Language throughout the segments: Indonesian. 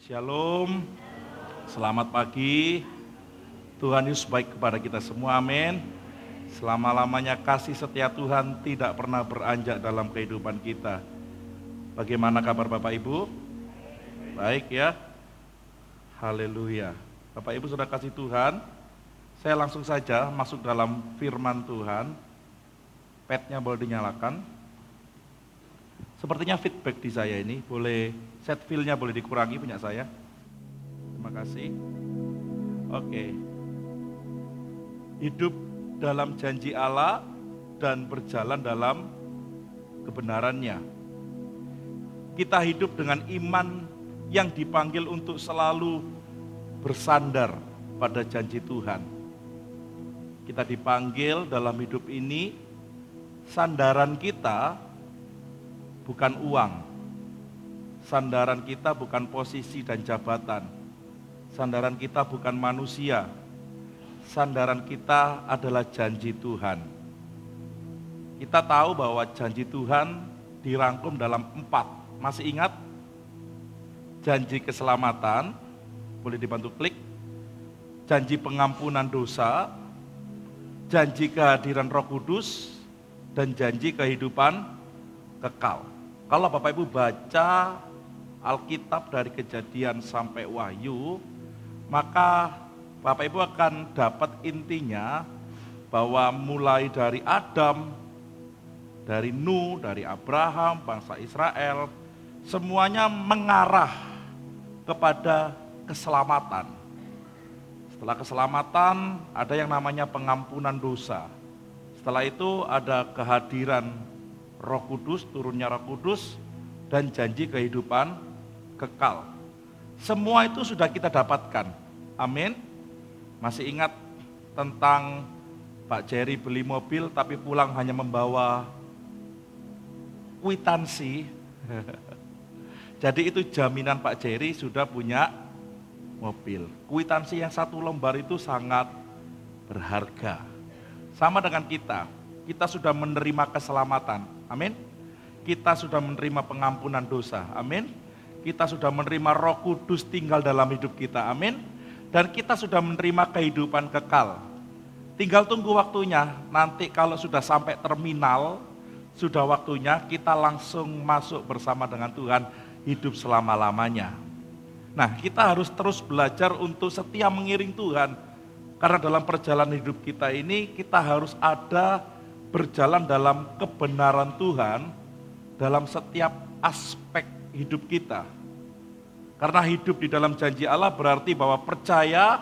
Shalom, selamat pagi. Tuhan Yesus baik kepada kita semua, amin. Selama-lamanya kasih setia Tuhan tidak pernah beranjak dalam kehidupan kita. Bagaimana kabar Bapak Ibu? Baik ya, haleluya. Bapak Ibu sudah kasih Tuhan. Saya langsung saja masuk dalam firman Tuhan. Petnya boleh dinyalakan. Sepertinya feedback di saya ini, boleh set feel-nya boleh dikurangi punya saya. Terima kasih. Oke. Hidup dalam janji Allah dan berjalan dalam kebenarannya. Kita hidup dengan iman yang dipanggil untuk selalu bersandar pada janji Tuhan. Kita dipanggil dalam hidup ini, sandaran kita bukan uang, sandaran kita bukan posisi dan jabatan, sandaran kita bukan manusia, sandaran kita adalah janji Tuhan. Kita tahu bahwa janji Tuhan dirangkum dalam 4, masih ingat? Janji keselamatan, boleh dibantu klik, janji pengampunan dosa, janji kehadiran Roh Kudus, dan janji kehidupan kekal. Kalau Bapak Ibu baca Alkitab dari Kejadian sampai Wahyu, maka Bapak Ibu akan dapat intinya bahwa mulai dari Adam, dari Nuh, dari Abraham, bangsa Israel, semuanya mengarah kepada keselamatan. Setelah keselamatan ada yang namanya pengampunan dosa. Setelah itu ada kehadiran Roh Kudus, turunnya Roh Kudus, dan janji kehidupan kekal. Semua itu sudah kita dapatkan. Amin. Masih ingat tentang Pak Jerry beli mobil tapi pulang hanya membawa kwitansi. Jadi itu jaminan Pak Jerry sudah punya mobil. Kwitansi yang 1 lembar itu sangat berharga. Sama dengan kita sudah menerima keselamatan. Amin. Kita sudah menerima pengampunan dosa. Amin. Kita sudah menerima Roh Kudus tinggal dalam hidup kita. Amin. Dan kita sudah menerima kehidupan kekal. Tinggal tunggu waktunya. Nanti kalau sudah sampai terminal, sudah waktunya kita langsung masuk bersama dengan Tuhan, hidup selama-lamanya. Nah, kita harus terus belajar untuk setia mengiring Tuhan. Karena dalam perjalanan hidup kita ini, kita harus ada berjalan dalam kebenaran Tuhan dalam setiap aspek hidup kita. Karena hidup di dalam janji Allah berarti bahwa percaya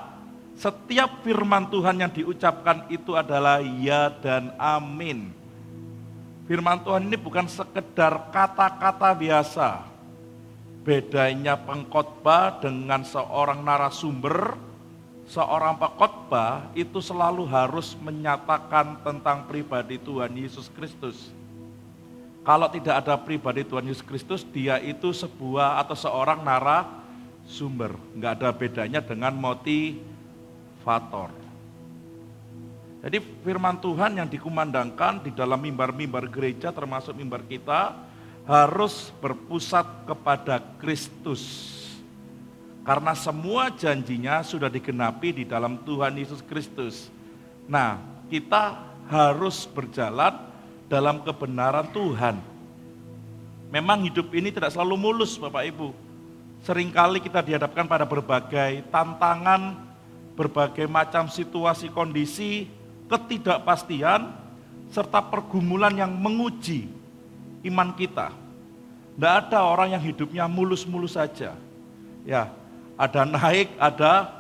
setiap firman Tuhan yang diucapkan itu adalah ya dan amin. Firman Tuhan ini bukan sekedar kata-kata biasa. Bedanya pengkhotbah dengan seorang narasumber, seorang pengkhotbah itu selalu harus menyatakan tentang pribadi Tuhan Yesus Kristus. Kalau tidak ada pribadi Tuhan Yesus Kristus, dia itu sebuah atau seorang narasumber. Enggak ada bedanya dengan motivator. Jadi firman Tuhan yang dikumandangkan di dalam mimbar-mimbar gereja termasuk mimbar kita harus berpusat kepada Kristus. Karena semua janjinya sudah digenapi di dalam Tuhan Yesus Kristus. Nah, kita harus berjalan dalam kebenaran Tuhan. Memang hidup ini tidak selalu mulus Bapak Ibu. Seringkali kita dihadapkan pada berbagai tantangan, berbagai macam situasi kondisi, ketidakpastian, serta pergumulan yang menguji iman kita. Tidak ada orang yang hidupnya mulus-mulus saja. Ya, ada naik, ada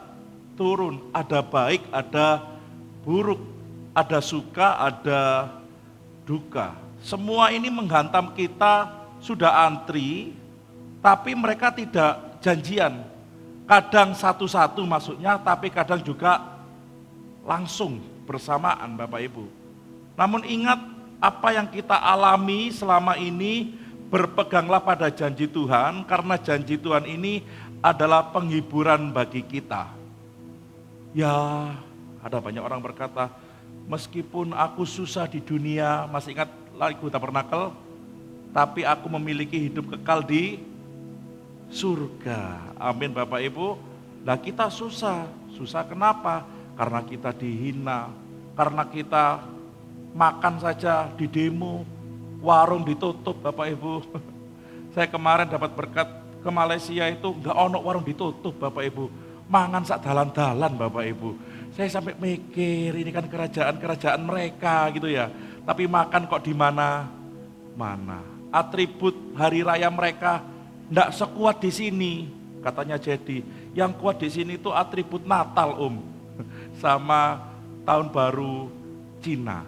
turun, ada baik, ada buruk, ada suka, ada duka. Semua ini menghantam kita, sudah antri, tapi mereka tidak janjian. Kadang satu-satu maksudnya, tapi kadang juga langsung bersamaan Bapak Ibu. Namun ingat apa yang kita alami selama ini, berpeganglah pada janji Tuhan, karena janji Tuhan ini adalah penghiburan bagi kita. Ya, ada banyak orang berkata, meskipun aku susah di dunia, masih ingat lagu Tabernakel, tapi aku memiliki hidup kekal di surga. Amin Bapak Ibu. Nah kita susah. Susah kenapa? Karena kita dihina. Karena kita makan saja di demo. Warung ditutup Bapak Ibu. Saya kemarin dapat berkat ke Malaysia itu nggak ono warung ditutup Bapak Ibu. Mangan sak dalan-dalan Bapak Ibu. Saya sampai mikir ini kan kerajaan mereka gitu ya. Tapi makan kok di mana? Atribut hari raya mereka nggak sekuat di sini katanya. Jadi yang kuat di sini itu atribut Natal sama tahun baru Cina.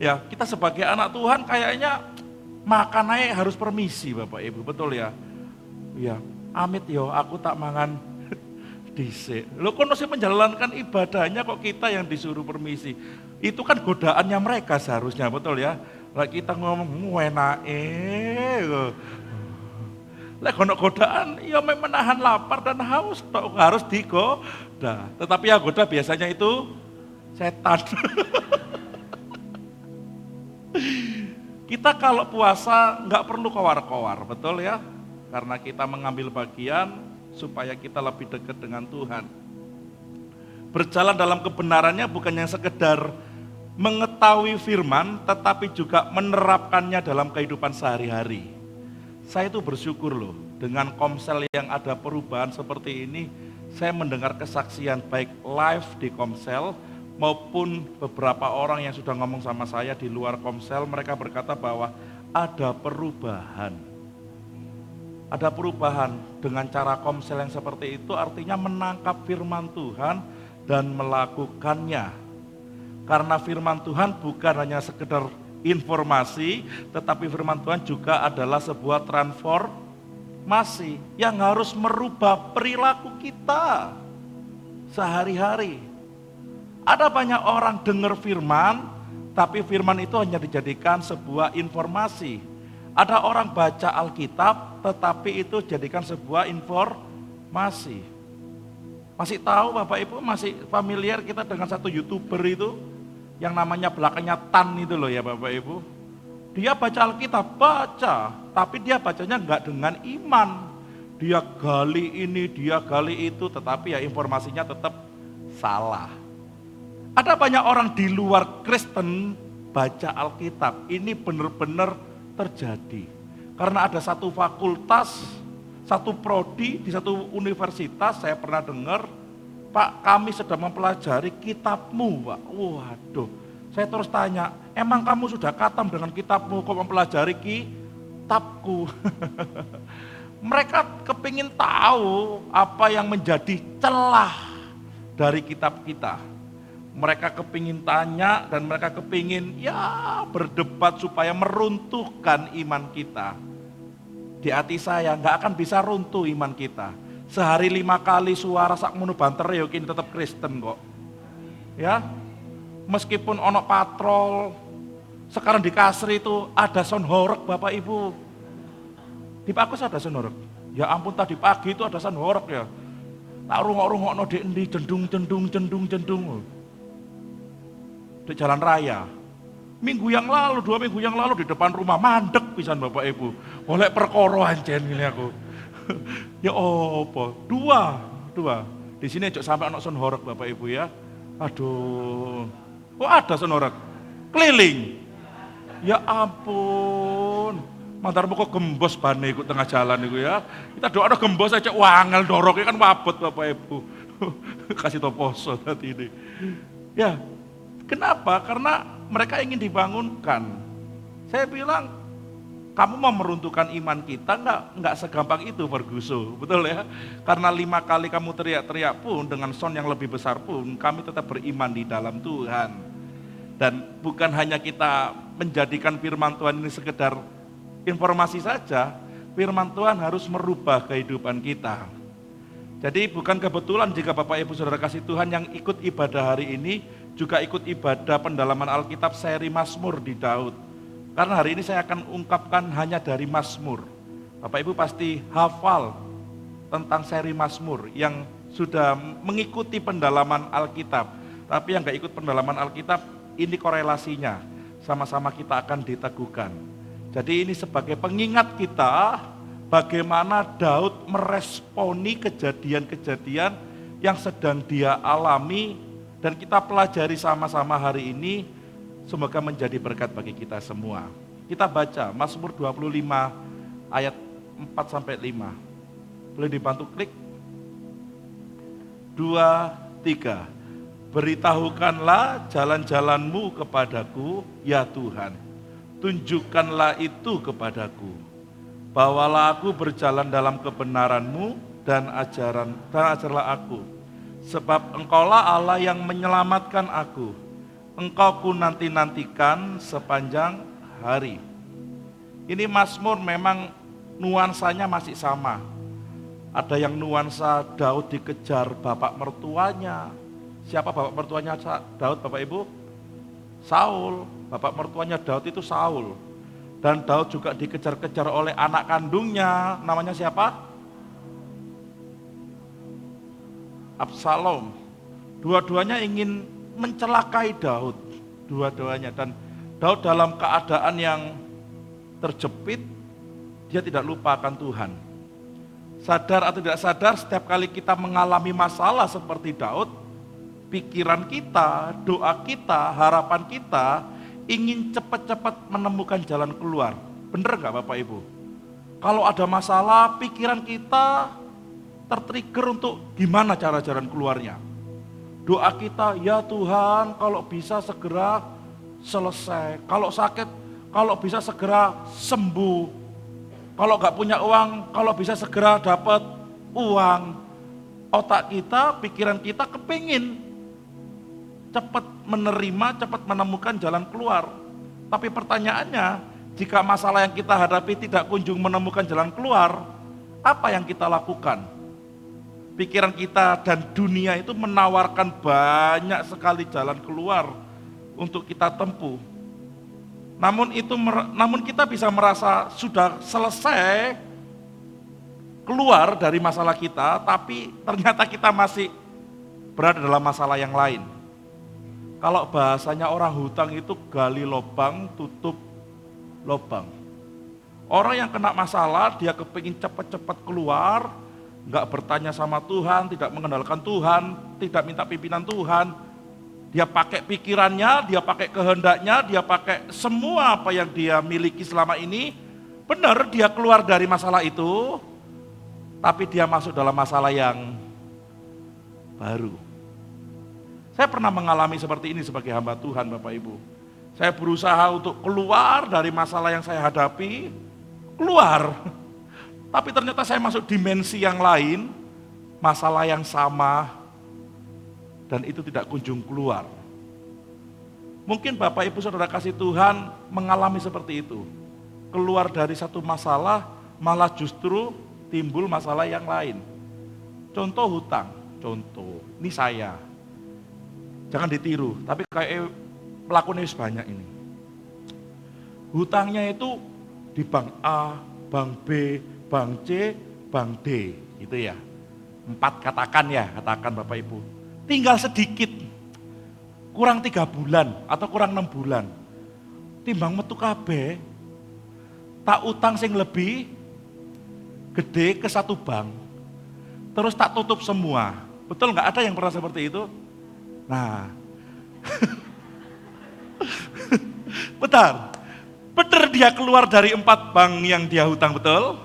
Ya kita sebagai anak Tuhan kayaknya makan aja harus permisi Bapak Ibu, betul ya? Ya, amit yo aku tak mangan dhisik. Lho kono sing menjalankan ibadahnya kok kita yang disuruh permisi. Itu kan godaannya mereka seharusnya, betul ya? Lah kita ngomong enake. Lek ono godaan ya menahan lapar dan haus harus digoda. Tetapi yang goda biasanya itu setan. Kita kalau puasa nggak perlu kowar-kowar, betul ya? Karena kita mengambil bagian supaya kita lebih dekat dengan Tuhan. Berjalan dalam kebenarannya bukan yang sekedar mengetahui firman, tetapi juga menerapkannya dalam kehidupan sehari-hari. Saya itu bersyukur loh, dengan Komsel yang ada perubahan seperti ini, saya mendengar kesaksian baik live di Komsel, maupun beberapa orang yang sudah ngomong sama saya di luar Komsel, mereka berkata bahwa ada perubahan. Ada perubahan dengan cara Komsel yang seperti itu, artinya menangkap firman Tuhan dan melakukannya. Karena firman Tuhan bukan hanya sekedar informasi, tetapi firman Tuhan juga adalah sebuah transformasi yang harus merubah perilaku kita sehari-hari. Ada banyak orang dengar firman, tapi firman itu hanya dijadikan sebuah informasi. Ada orang baca Alkitab, tetapi itu jadikan sebuah informasi. Masih tahu Bapak Ibu, masih familiar kita dengan satu YouTuber itu, yang namanya belakangnya Tan itu loh ya Bapak Ibu. Dia baca Alkitab, baca, tapi dia bacanya enggak dengan iman. Dia gali ini, dia gali itu, tetapi ya informasinya tetap salah. Ada banyak orang di luar Kristen baca Alkitab, ini benar-benar terjadi. Karena ada satu fakultas, satu prodi di satu universitas, saya pernah dengar, Pak kami sedang mempelajari kitabmu Pak. Waduh, saya terus tanya, emang kamu sudah khatam dengan kitabmu kok mempelajari kitabku? Mereka kepingin tahu apa yang menjadi celah dari kitab kita. Mereka kepingin tanya dan mereka kepingin ya berdebat supaya meruntuhkan iman kita. Di hati saya nggak akan bisa runtuh iman kita. Sehari 5 kali suara sakmono banter ya kini tetap Kristen kok. Ya, meskipun ono patrol, sekarang di Kasri itu ada sound horeg Bapak Ibu. Di Pakus ada sound horeg. Ya ampun tadi pagi itu ada sound horeg ya. Tak rungok-rungokno di endi jendung. Di jalan raya. Minggu yang lalu, 2 minggu yang lalu di depan rumah mandek pisan Bapak Ibu. Oleh perkara anjen ini aku. Ya opo, dua. Di sini cok sampai anak sound horeg Bapak Ibu ya. Aduh. Oh ada sound horeg. Keliling. Ya ampun. Mantar kok gembos bane ikut tengah jalan itu ya. Kita doa gembos aja wangel doroknya kan wabot Bapak Ibu. Kasih toposo tadi ini. Ya. Kenapa? Karena mereka ingin dibangunkan. Saya bilang, kamu mau meruntuhkan iman kita enggak segampang itu Ferguson, betul ya? Karena 5 kali kamu teriak-teriak pun dengan sound yang lebih besar pun kami tetap beriman di dalam Tuhan. Dan bukan hanya kita menjadikan firman Tuhan ini sekedar informasi saja, firman Tuhan harus merubah kehidupan kita. Jadi bukan kebetulan jika Bapak Ibu Saudara kasih Tuhan yang ikut ibadah hari ini juga ikut ibadah pendalaman Alkitab seri Mazmur di Daud. Karena hari ini saya akan ungkapkan hanya dari Mazmur. Bapak Ibu pasti hafal tentang seri Mazmur yang sudah mengikuti pendalaman Alkitab. Tapi yang gak ikut pendalaman Alkitab, ini korelasinya. Sama-sama kita akan diteguhkan. Jadi ini sebagai pengingat kita bagaimana Daud meresponi kejadian-kejadian yang sedang dia alami dan kita pelajari sama-sama hari ini, semoga menjadi berkat bagi kita semua. Kita baca Mazmur 25 ayat 4 sampai 5. Boleh dibantu klik? 2, 3. Beritahukanlah jalan-jalanmu kepadaku, ya Tuhan. Tunjukkanlah itu kepadaku. Bawalah aku berjalan dalam kebenaran-Mu dan ajarlah aku. Sebab Engkaulah Allah yang menyelamatkan aku. Engkau ku nanti-nantikan sepanjang hari. Ini Mazmur memang nuansanya masih sama. Ada yang nuansa Daud dikejar bapak mertuanya. Siapa bapak mertuanya Daud, Bapak Ibu? Saul. Bapak mertuanya Daud itu Saul. Dan Daud juga dikejar-kejar oleh anak kandungnya. Namanya siapa? Absalom. Dua-duanya ingin mencelakai Daud. Dua-duanya. Dan Daud dalam keadaan yang terjepit, dia tidak lupakan Tuhan. Sadar atau tidak sadar, setiap kali kita mengalami masalah seperti Daud, pikiran kita, doa kita, harapan kita ingin cepat-cepat menemukan jalan keluar. Benar nggak Bapak Ibu? Kalau ada masalah, pikiran kita tertrigger untuk gimana cara jalan keluarnya. Doa kita, ya Tuhan kalau bisa segera selesai. Kalau sakit, kalau bisa segera sembuh. Kalau nggak punya uang, kalau bisa segera dapat uang. Otak kita, pikiran kita kepingin cepat menerima, cepat menemukan jalan keluar. Tapi pertanyaannya, jika masalah yang kita hadapi tidak kunjung menemukan jalan keluar, apa yang kita lakukan? Pikiran kita dan dunia itu menawarkan banyak sekali jalan keluar untuk kita tempuh. Namun kita bisa merasa sudah selesai keluar dari masalah kita, tapi ternyata kita masih berada dalam masalah yang lain. Kalau bahasanya orang hutang itu gali lubang, tutup lubang. Orang yang kena masalah, dia kepingin cepat-cepat keluar, nggak bertanya sama Tuhan, tidak mengenalkan Tuhan, tidak minta pimpinan Tuhan. Dia pakai pikirannya, dia pakai kehendaknya, dia pakai semua apa yang dia miliki selama ini. Benar dia keluar dari masalah itu, tapi dia masuk dalam masalah yang baru. Saya pernah mengalami seperti ini sebagai hamba Tuhan Bapak Ibu. Saya berusaha untuk keluar dari masalah yang saya hadapi, keluar. Tapi ternyata saya masuk dimensi yang lain, masalah yang sama, dan itu tidak kunjung keluar. Mungkin Bapak Ibu Saudara kasih Tuhan mengalami seperti itu. Keluar dari satu masalah, malah justru timbul masalah yang lain. Contoh hutang, ini saya. Jangan ditiru, tapi kayak pelakunya banyak ini. Hutangnya itu di bank A, bank B, bank C, bank D, gitu ya. 4 katakan Bapak Ibu. Tinggal sedikit, kurang 3 bulan atau kurang 6 bulan. Timbang metu kabeh, tak utang sing lebih gede ke satu bank. Terus tak tutup semua. Betul nggak? Ada yang pernah seperti itu? Nah, benar dia keluar dari 4 bank yang dia hutang, betul?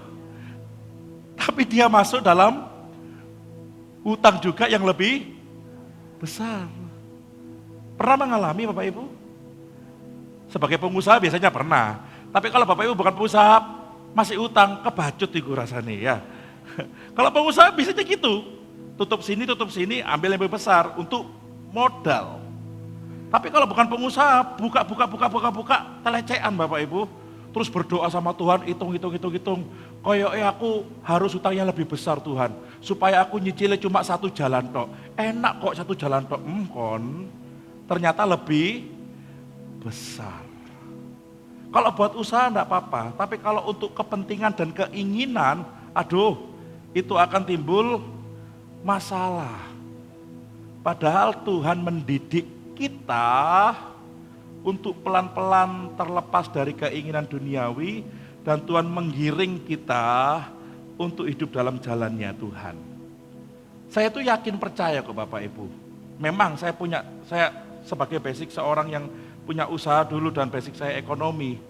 Tapi dia masuk dalam hutang juga yang lebih besar. Pernah mengalami Bapak Ibu? Sebagai pengusaha biasanya pernah. Tapi kalau Bapak Ibu bukan pengusaha, masih utang, kebacut itu rasanya ya. Kalau pengusaha biasanya gitu. Tutup sini, ambil yang lebih besar untuk modal. Tapi kalau bukan pengusaha, buka, telecehan Bapak Ibu. Terus berdoa sama Tuhan, hitung. Koyoknya aku harus utangnya lebih besar Tuhan. Supaya aku nyicilnya cuma 1 jalan tok. Enak kok 1 jalan tok. Ternyata lebih besar. Kalau buat usaha enggak apa-apa. Tapi kalau untuk kepentingan dan keinginan, itu akan timbul masalah. Padahal Tuhan mendidik kita untuk pelan-pelan terlepas dari keinginan duniawi dan Tuhan menggiring kita untuk hidup dalam jalannya Tuhan. Saya tuh yakin percaya kok Bapak Ibu. Memang saya sebagai basic seorang yang punya usaha dulu dan basic saya ekonomi.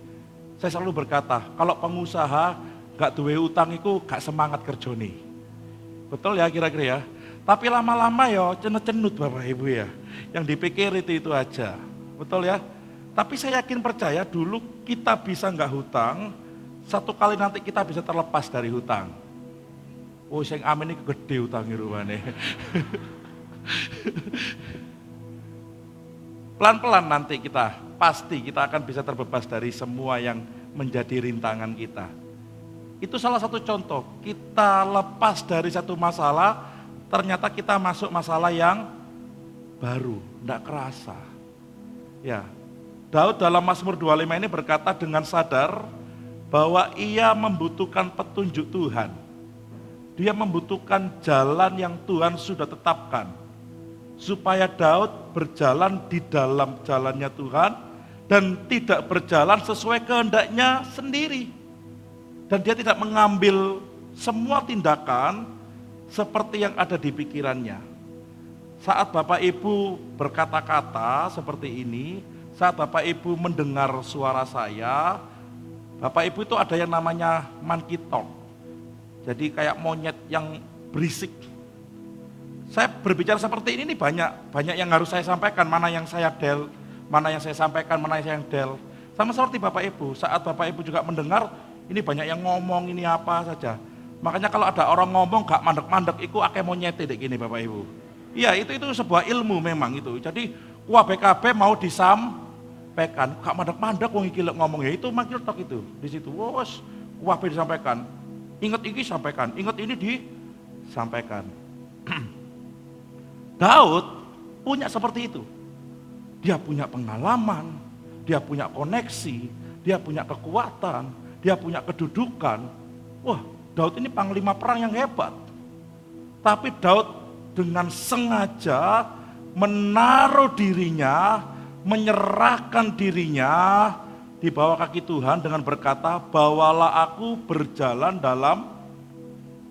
Saya selalu berkata, kalau pengusaha gak duwe utang itu gak semangat kerja nih. Betul ya kira-kira ya. Tapi lama-lama ya cenut-cenut Bapak Ibu ya. Yang dipikir itu aja. Betul ya. Tapi saya yakin percaya dulu kita bisa gak hutang, satu kali nanti kita bisa terlepas dari hutang. Oh sing amin ini gede hutangnya rupanya. Pelan-pelan nanti pasti kita akan bisa terbebas dari semua yang menjadi rintangan kita. Itu salah satu contoh, kita lepas dari satu masalah, ternyata kita masuk masalah yang baru, tidak kerasa. Ya, Daud dalam Mazmur 25 ini berkata dengan sadar bahwa ia membutuhkan petunjuk Tuhan. Dia membutuhkan jalan yang Tuhan sudah tetapkan. Supaya Daud berjalan di dalam jalannya Tuhan dan tidak berjalan sesuai kehendaknya sendiri. Dan dia tidak mengambil semua tindakan seperti yang ada di pikirannya. Saat Bapak Ibu berkata-kata seperti ini, saat Bapak Ibu mendengar suara saya, Bapak Ibu itu ada yang namanya monkey talk. Jadi kayak monyet yang berisik. Saya berbicara seperti ini banyak yang harus saya sampaikan, mana yang saya sampaikan, mana yang saya del. Sama seperti Bapak Ibu, saat Bapak Ibu juga mendengar, ini banyak yang ngomong, ini apa saja. Makanya kalau ada orang ngomong gak mandek-mandek, itu akeh monyete dek gini Bapak Ibu. Iya itu sebuah ilmu memang itu. Jadi BKB mau disampaikan, gak mandek-mandek wong iki ngomong ya itu monkey talk itu. Di situ, wos KUHP disampaikan. Ingat ini sampaikan, ingat ini disampaikan. Daud punya seperti itu. Dia punya pengalaman, dia punya koneksi, dia punya kekuatan, dia punya kedudukan. Wah, Daud ini panglima perang yang hebat. Tapi Daud dengan sengaja menaruh dirinya, menyerahkan dirinya di bawah kaki Tuhan dengan berkata, bawalah aku berjalan dalam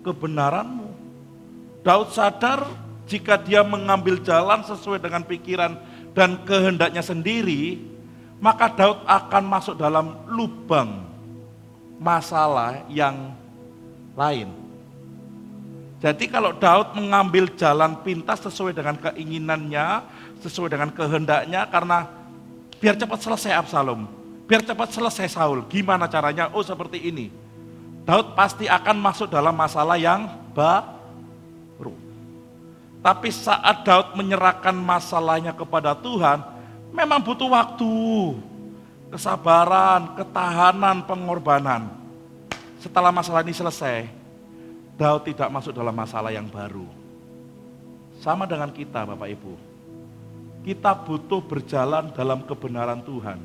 kebenaran-Mu. Daud sadar jika dia mengambil jalan sesuai dengan pikiran dan kehendaknya sendiri, maka Daud akan masuk dalam lubang masalah yang lain. Jadi kalau Daud mengambil jalan pintas sesuai dengan keinginannya, sesuai dengan kehendaknya, karena biar cepat selesai Absalom, biar cepat selesai Saul, gimana caranya? Oh seperti ini. Daud pasti akan masuk dalam masalah yang baru. Tapi saat Daud menyerahkan masalahnya kepada Tuhan, memang butuh waktu, kesabaran, ketahanan, pengorbanan. Setelah masalah ini selesai, Daud tidak masuk dalam masalah yang baru. Sama dengan kita Bapak Ibu. Kita butuh berjalan dalam kebenaran Tuhan.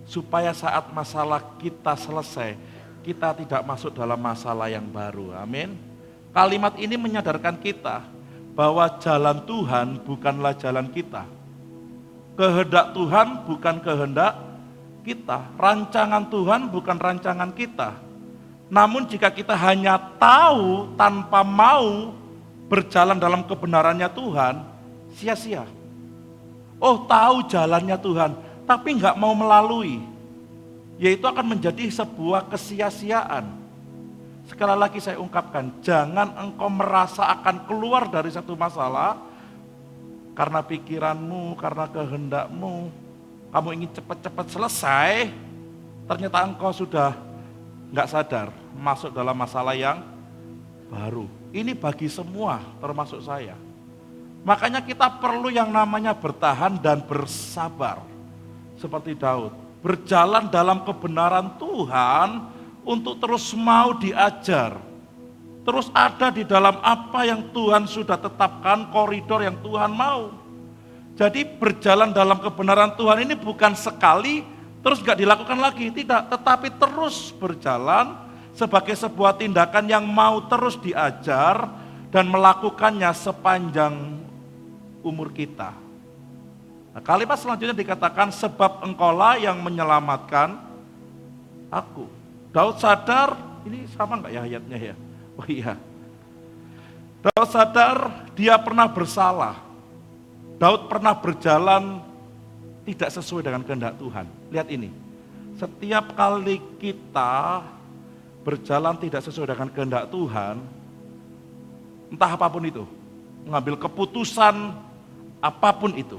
Supaya saat masalah kita selesai, kita tidak masuk dalam masalah yang baru. Amin. Kalimat ini menyadarkan kita bahwa jalan Tuhan bukanlah jalan kita. Kehendak Tuhan bukan kehendak kita. Rancangan Tuhan bukan rancangan kita. Namun jika kita hanya tahu tanpa mau berjalan dalam kebenarannya Tuhan, sia-sia. Oh tahu jalannya Tuhan, tapi enggak mau melalui. Yaitu akan menjadi sebuah kesia-siaan. Sekali lagi saya ungkapkan, jangan engkau merasa akan keluar dari satu masalah karena pikiranmu, karena kehendakmu. Kamu ingin cepat-cepat selesai, ternyata engkau sudah enggak sadar masuk dalam masalah yang baru. Ini bagi semua, termasuk saya. Makanya kita perlu yang namanya bertahan dan bersabar. Seperti Daud, berjalan dalam kebenaran Tuhan untuk terus mau diajar. Terus ada di dalam apa yang Tuhan sudah tetapkan, koridor yang Tuhan mau. Jadi berjalan dalam kebenaran Tuhan ini bukan sekali terus gak dilakukan lagi, tidak. Tetapi terus berjalan sebagai sebuah tindakan yang mau terus diajar dan melakukannya sepanjang umur kita. Nah, kalimat selanjutnya dikatakan, sebab engkaulah yang menyelamatkan aku. Daud sadar, ini sama enggak ya ayatnya ya? Oh iya, Daud sadar dia pernah bersalah. Daud pernah berjalan tidak sesuai dengan kehendak Tuhan. Lihat ini, setiap kali kita berjalan tidak sesuai dengan kehendak Tuhan, entah apapun itu, mengambil keputusan apapun itu,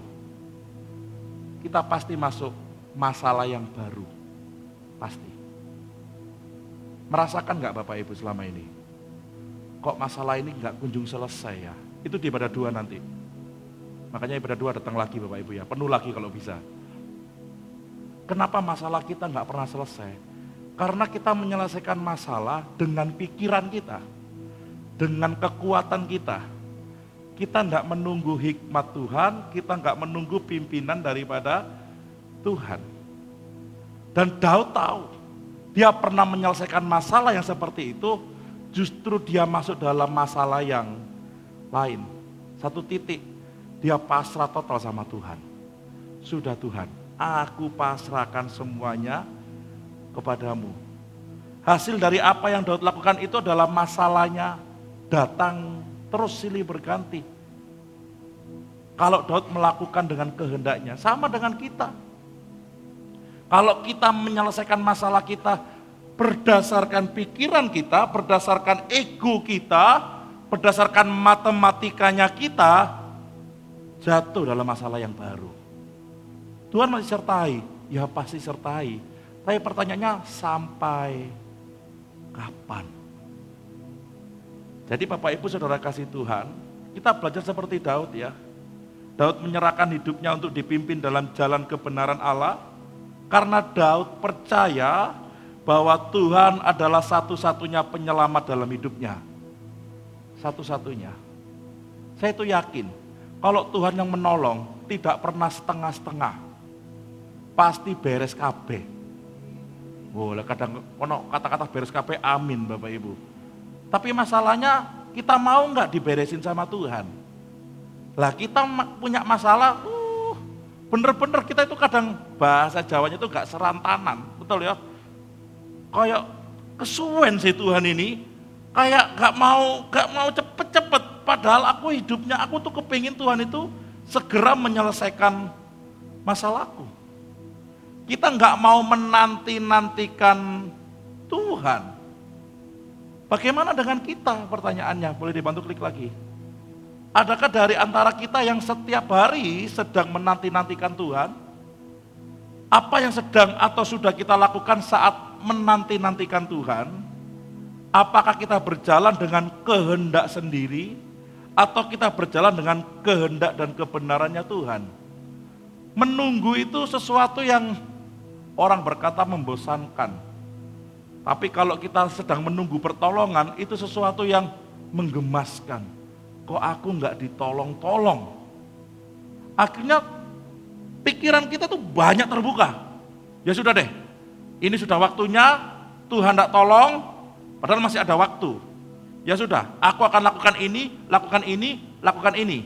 kita pasti masuk masalah yang baru. Pasti. Merasakan nggak Bapak Ibu selama ini? Kok masalah ini nggak kunjung selesai ya? Itu di ibadah 2 nanti. Makanya ibadah 2 datang lagi Bapak Ibu ya, penuh lagi kalau bisa. Kenapa masalah kita nggak pernah selesai? Karena kita menyelesaikan masalah dengan pikiran kita, dengan kekuatan kita. Kita nggak menunggu hikmat Tuhan, kita nggak menunggu pimpinan daripada Tuhan. Dan Daud tahu, dia pernah menyelesaikan masalah yang seperti itu, justru dia masuk dalam masalah yang lain. Satu titik, dia pasrah total sama Tuhan. Sudah Tuhan, aku pasrahkan semuanya kepadamu. Hasil dari apa yang Daud lakukan itu adalah masalahnya datang terus silih berganti. Kalau Daud melakukan dengan kehendaknya, sama dengan kita. Kalau kita menyelesaikan masalah kita berdasarkan pikiran kita, berdasarkan ego kita, berdasarkan matematikanya kita, jatuh dalam masalah yang baru. Tuhan masih sertai, ya pasti sertai. Tapi pertanyaannya sampai kapan? Jadi Bapak Ibu Saudara kasih Tuhan, kita belajar seperti Daud ya. Daud menyerahkan hidupnya untuk dipimpin dalam jalan kebenaran Allah. Karena Daud percaya bahwa Tuhan adalah satu-satunya penyelamat dalam hidupnya. Satu-satunya. Saya itu yakin, kalau Tuhan yang menolong, tidak pernah setengah-setengah. Pasti beres kabeh. Boleh kadang kata-kata beres kabeh, amin Bapak Ibu. Tapi masalahnya, kita mau nggak diberesin sama Tuhan? Lah kita punya masalah, bener-bener kita itu kadang bahasa Jawanya itu gak serantanan, betul ya? Kayak kesuwen sih Tuhan ini, kayak gak mau cepet-cepet. Padahal aku hidupnya, aku tuh kepingin Tuhan itu segera menyelesaikan masalahku. Kita gak mau menanti-nantikan Tuhan. Bagaimana dengan kita? Pertanyaannya, boleh dibantu klik lagi. Adakah dari antara kita yang setiap hari sedang menanti-nantikan Tuhan? Apa yang sedang atau sudah kita lakukan saat menanti-nantikan Tuhan? Apakah kita berjalan dengan kehendak sendiri? Atau kita berjalan dengan kehendak dan kebenarannya Tuhan? Menunggu itu sesuatu yang orang berkata membosankan. Tapi kalau kita sedang menunggu pertolongan, itu sesuatu yang menggemaskan. Kok aku nggak ditolong-tolong? Akhirnya pikiran kita tuh banyak terbuka. Ya sudah deh, ini sudah waktunya Tuhan nggak tolong, padahal masih ada waktu. Ya sudah, aku akan lakukan ini, lakukan ini, lakukan ini.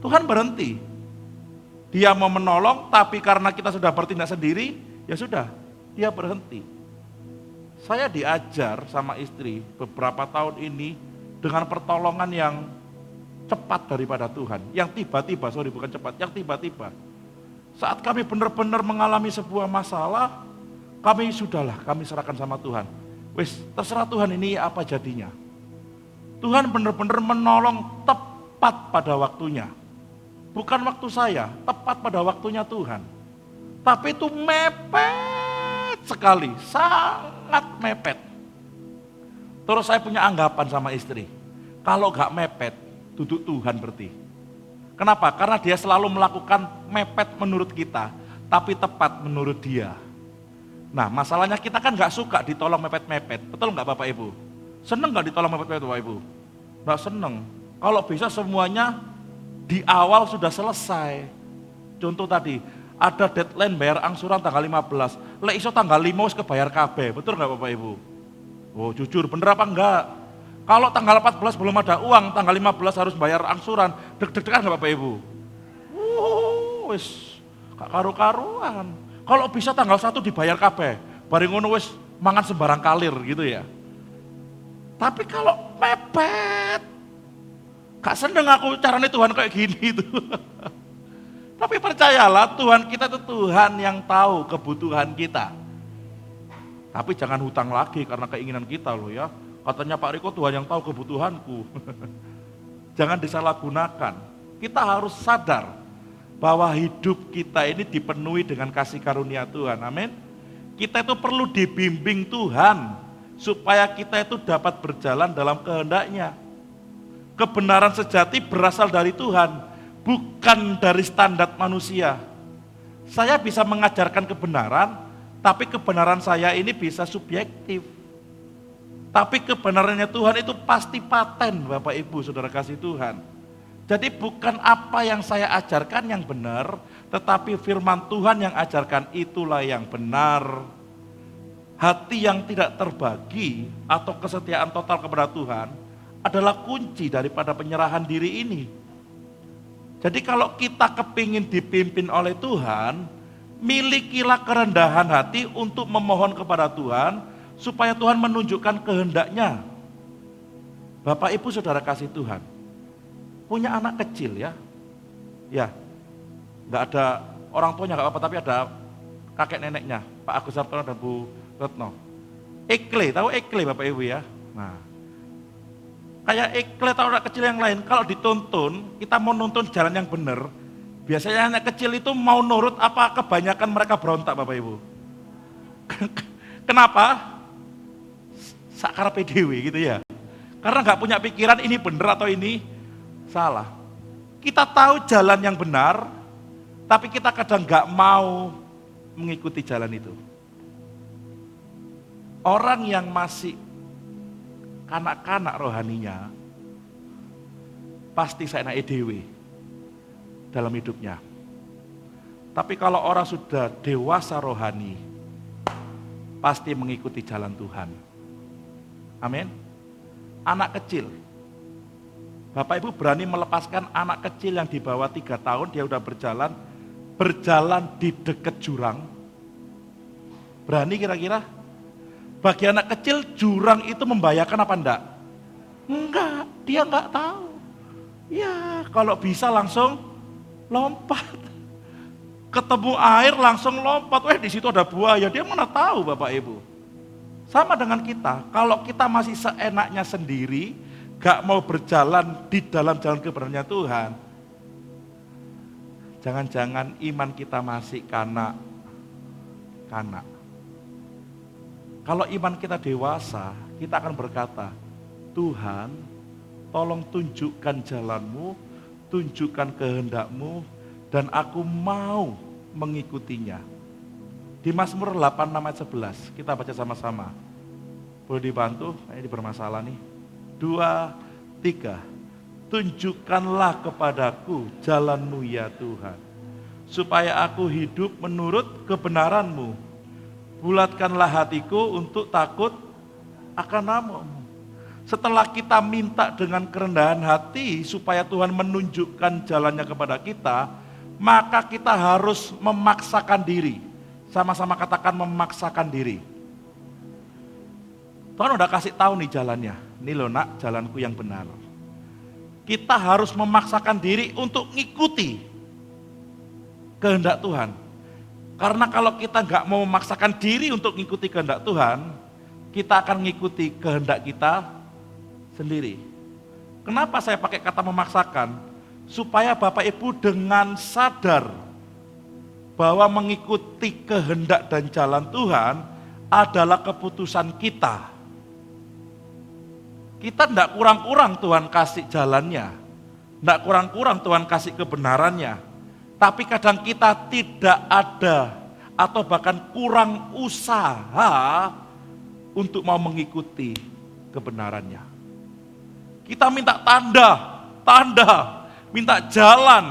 Tuhan berhenti. Dia mau menolong, tapi karena kita sudah bertindak sendiri, ya sudah, dia berhenti. Saya diajar sama istri beberapa tahun ini, dengan pertolongan yang cepat daripada Tuhan. Yang tiba-tiba, bukan cepat, yang tiba-tiba. Saat kami benar-benar mengalami sebuah masalah, kami serahkan sama Tuhan. Wis, terserah Tuhan ini apa jadinya. Tuhan benar-benar menolong tepat pada waktunya. Bukan waktu saya, tepat pada waktunya Tuhan. Tapi itu mepet sekali, sangat mepet. Terus saya punya anggapan sama istri, kalau gak mepet, duduk Tuhan berarti. Kenapa? Karena dia selalu melakukan mepet menurut kita, tapi tepat menurut dia. Nah masalahnya kita kan gak suka ditolong mepet-mepet, betul gak Bapak Ibu? Seneng gak ditolong mepet-mepet Bapak Ibu? Gak seneng. Kalau bisa semuanya di awal sudah selesai. Contoh tadi, ada deadline bayar angsuran tanggal 15, lek iso tanggal 5 wis kebayar kabeh, betul gak Bapak Ibu? Oh jujur, bener apa enggak? Kalau tanggal 14 belum ada uang, tanggal 15 harus bayar angsuran, deg-degan enggak Bapak Ibu? Wis gak karu-karuan. Kalau bisa tanggal 1 dibayar kabeh, bareng ngono wis mangan sembarang kalir gitu ya. Tapi kalau mepet, gak seneng aku caranya Tuhan kayak gini itu. Tapi percayalah Tuhan kita itu Tuhan yang tahu kebutuhan kita. Tapi jangan hutang lagi karena keinginan kita loh ya. Katanya Pak Riko Tuhan yang tahu kebutuhanku. Jangan disalahgunakan. Kita harus sadar bahwa hidup kita ini dipenuhi dengan kasih karunia Tuhan. Amin. Kita itu perlu dibimbing Tuhan supaya kita itu dapat berjalan dalam kehendak-Nya. Kebenaran sejati berasal dari Tuhan, bukan dari standar manusia. Saya bisa mengajarkan kebenaran, tapi kebenaran saya ini bisa subjektif. Tapi kebenarannya Tuhan itu pasti paten, Bapak Ibu Saudara kasih Tuhan. Jadi bukan apa yang saya ajarkan yang benar, tetapi firman Tuhan yang ajarkan itulah yang benar. Hati yang tidak terbagi atau kesetiaan total kepada Tuhan adalah kunci daripada penyerahan diri ini. Jadi kalau kita kepingin dipimpin oleh Tuhan, milikilah kerendahan hati untuk memohon kepada Tuhan, supaya Tuhan menunjukkan kehendak-Nya. Bapak Ibu Saudara kasih Tuhan, punya anak kecil ya, nggak ada orang tuanya nggak apa-apa, tapi ada kakek neneknya, Pak Agus Sartono dan Bu Retno. Ekle, tahu ekle Bapak Ibu ya? Nah, kayak ekle atau anak kecil yang lain, kalau dituntun, kita mau nuntun jalan yang benar, biasanya anak kecil itu mau nurut apa kebanyakan mereka berontak Bapak Ibu? Kenapa? Sakar PDW gitu ya. Karena nggak punya pikiran ini benar atau ini salah. Kita tahu jalan yang benar, tapi kita kadang nggak mau mengikuti jalan itu. Orang yang masih kanak-kanak rohaninya, pasti saya naik dewe dalam hidupnya. Tapi kalau orang sudah dewasa rohani, pasti mengikuti jalan Tuhan. Amin. Anak kecil, Bapak Ibu berani melepaskan anak kecil yang di bawah 3 tahun, dia udah berjalan di dekat jurang? Berani kira-kira? Bagi anak kecil jurang itu membahayakan apa enggak? Enggak, dia enggak tahu. Ya, kalau bisa langsung lompat. Ketemu air langsung lompat. Di situ ada buaya. Dia mana tahu Bapak Ibu. Sama dengan kita, kalau kita masih seenaknya sendiri, gak mau berjalan di dalam jalan kebenarannya Tuhan, jangan-jangan iman kita masih kanak. Kalau iman kita dewasa, kita akan berkata, Tuhan, tolong tunjukkan jalanmu, tunjukkan kehendak-Mu, dan aku mau mengikutinya. Di Mazmur 8 ayat 11, kita baca sama-sama. Boleh dibantu? Ini bermasalah nih. 2, 3. Tunjukkanlah kepadaku jalan-Mu ya Tuhan, supaya aku hidup menurut kebenaran-Mu. Bulatkanlah hatiku untuk takut akan nama-Mu. Setelah kita minta dengan kerendahan hati supaya Tuhan menunjukkan jalannya kepada kita, maka kita harus memaksakan diri. Sama-sama katakan memaksakan diri. Tuhan udah kasih tahu nih jalannya. Ini loh nak, jalanku yang benar. Kita harus memaksakan diri untuk ngikuti kehendak Tuhan. Karena kalau kita nggak mau memaksakan diri untuk ngikuti kehendak Tuhan, kita akan ngikuti kehendak kita sendiri. Kenapa saya pakai kata memaksakan? Supaya Bapak Ibu dengan sadar bahwa mengikuti kehendak dan jalan Tuhan adalah keputusan kita. Kita tidak kurang-kurang Tuhan kasih jalannya, tidak kurang-kurang Tuhan kasih kebenarannya, tapi kadang kita tidak ada atau bahkan kurang usaha untuk mau mengikuti kebenarannya. Kita minta tanda, minta jalan,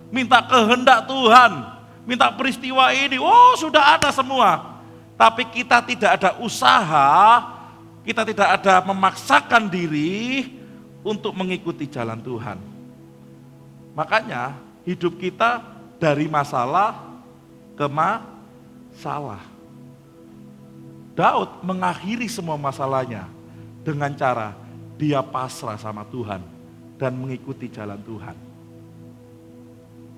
minta kehendak Tuhan, minta peristiwa ini, sudah ada semua. Tapi kita tidak ada usaha, kita tidak ada memaksakan diri untuk mengikuti jalan Tuhan. Makanya hidup kita dari masalah ke masalah. Daud mengakhiri semua masalahnya dengan cara dia pasrah sama Tuhan dan mengikuti jalan Tuhan.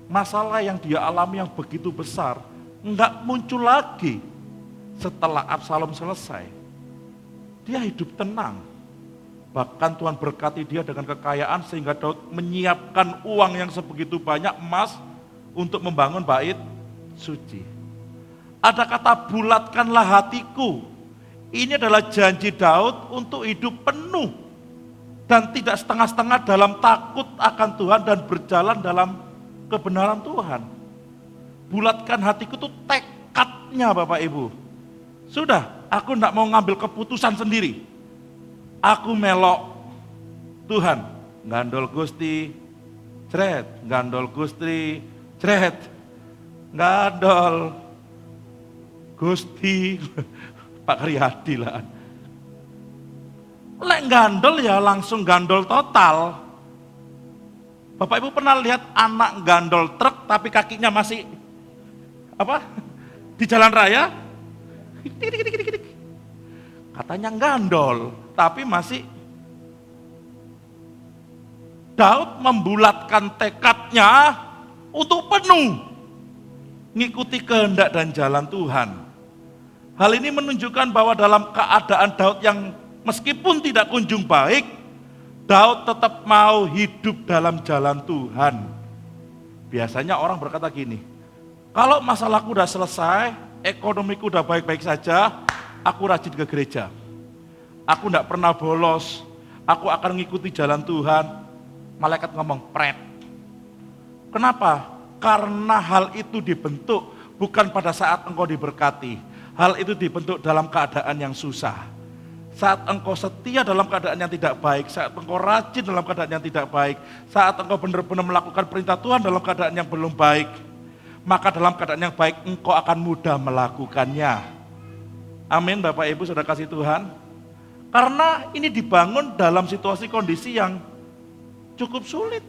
Masalah yang dia alami yang begitu besar enggak muncul lagi setelah Absalom selesai. Dia hidup tenang. Bahkan Tuhan berkati dia dengan kekayaan sehingga Daud menyiapkan uang yang sebegitu banyak emas untuk membangun bait suci. Ada kata bulatkanlah hatiku. Ini adalah janji Daud untuk hidup penuh dan tidak setengah-setengah dalam takut akan Tuhan dan berjalan dalam kebenaran Tuhan. Bulatkan hatiku itu tekadnya Bapak Ibu. Sudah, aku tidak mau ngambil keputusan sendiri. Aku melok Tuhan, gandol Gusti, cret, gandol Gusti, cret, gandol Gusti, Pak Karyadi lah. Lek gandol ya langsung gandol total. Bapak Ibu pernah lihat anak gandol truk tapi kakinya masih apa? Di jalan raya? Katanya gandol, tapi masih. Daud membulatkan tekadnya untuk penuh mengikuti kehendak dan jalan Tuhan. Hal ini menunjukkan bahwa dalam keadaan Daud yang meskipun tidak kunjung baik, Daud tetap mau hidup dalam jalan Tuhan. Biasanya orang berkata gini, kalau masalahku udah selesai, ekonomiku udah baik-baik saja, aku rajin ke gereja. Aku tidak pernah bolos, aku akan mengikuti jalan Tuhan. Malaikat ngomong, pret. Kenapa? Karena hal itu dibentuk bukan pada saat engkau diberkati. Hal itu dibentuk dalam keadaan yang susah. Saat engkau setia dalam keadaan yang tidak baik, saat engkau rajin dalam keadaan yang tidak baik, saat engkau benar-benar melakukan perintah Tuhan dalam keadaan yang belum baik, maka dalam keadaan yang baik engkau akan mudah melakukannya. Amin Bapak Ibu Saudara kasih Tuhan. Karena ini dibangun dalam situasi kondisi yang cukup sulit.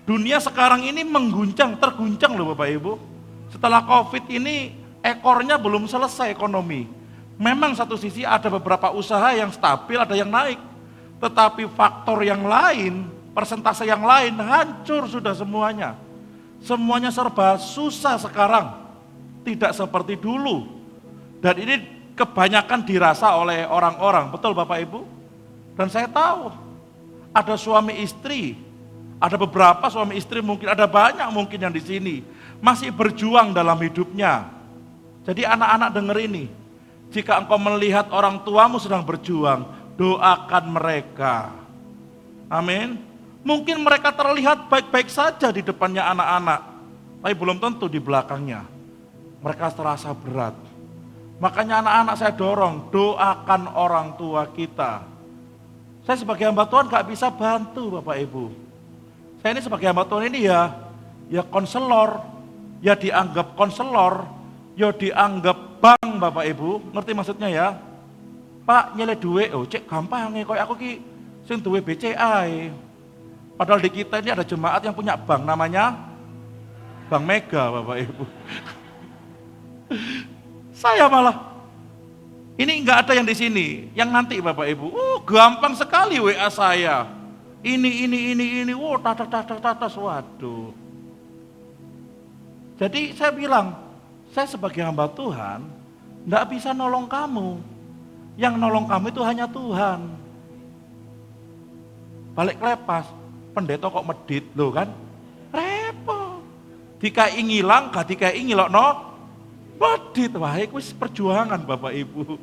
Dunia sekarang ini terguncang loh Bapak Ibu. Setelah COVID ini ekornya belum selesai ekonomi. Memang satu sisi ada beberapa usaha yang stabil, ada yang naik. Tetapi faktor yang lain, persentase yang lain hancur sudah semuanya. Semuanya serba susah sekarang. Tidak seperti dulu. Dan ini kebanyakan dirasa oleh orang-orang. Betul Bapak Ibu? Dan saya tahu ada suami istri, ada beberapa suami istri, mungkin ada banyak mungkin yang di sini masih berjuang dalam hidupnya. Jadi anak-anak dengar ini, jika engkau melihat orang tuamu sedang berjuang, doakan mereka. Amin. Mungkin mereka terlihat baik-baik saja di depannya anak-anak, tapi belum tentu di belakangnya. Mereka terasa berat. Makanya anak-anak saya dorong, doakan orang tua kita. Saya sebagai hamba Tuhan gak bisa bantu Bapak Ibu. Saya ini sebagai hamba Tuhan ini ya konselor, ya dianggap konselor, ya dianggap bank Bapak Ibu. Ngerti maksudnya ya? Pak nyele duit, cek gampang nih, koyo aku ki sing duwe BCA. Padahal di kita ini ada jemaat yang punya bank namanya Bank Mega Bapak Ibu. Saya malah ini enggak ada yang di sini, yang nanti Bapak Ibu. Gampang sekali WA saya. Ini, tata, waduh. Jadi saya bilang, saya sebagai hamba Tuhan, enggak bisa nolong kamu. Yang nolong kamu itu hanya Tuhan. Balik kelepas, pendeta kok medit loh kan? Repot. Dikai ngilang, gak dikai ngilokno. Medit, wah itu perjuangan Bapak Ibu.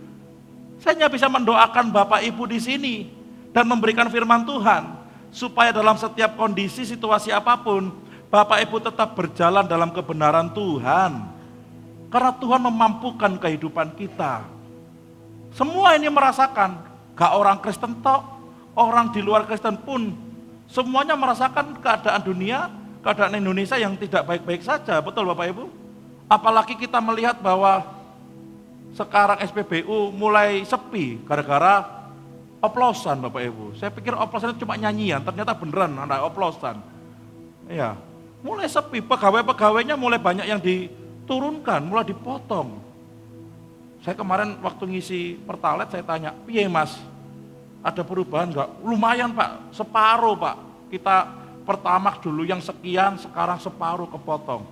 Saya hanya bisa mendoakan Bapak Ibu di sini dan memberikan firman Tuhan supaya dalam setiap kondisi situasi apapun Bapak Ibu tetap berjalan dalam kebenaran Tuhan. Karena Tuhan memampukan kehidupan kita. Semua ini merasakan, gak orang Kristen tok, orang di luar Kristen pun semuanya merasakan keadaan dunia, keadaan Indonesia yang tidak baik-baik saja. Betul Bapak Ibu? Apalagi kita melihat bahwa sekarang SPBU mulai sepi gara-gara oplosan Bapak Ibu. Saya pikir oplosan itu cuma nyanyian, ternyata beneran ada oplosan. Iya, mulai sepi, pegawai-pegawainya mulai banyak yang diturunkan, mulai dipotong. Saya kemarin waktu ngisi Pertalite saya tanya, piye Mas, Ada perubahan enggak? Lumayan Pak, separuh Pak. Kita pertamax dulu yang sekian, sekarang separuh kepotong.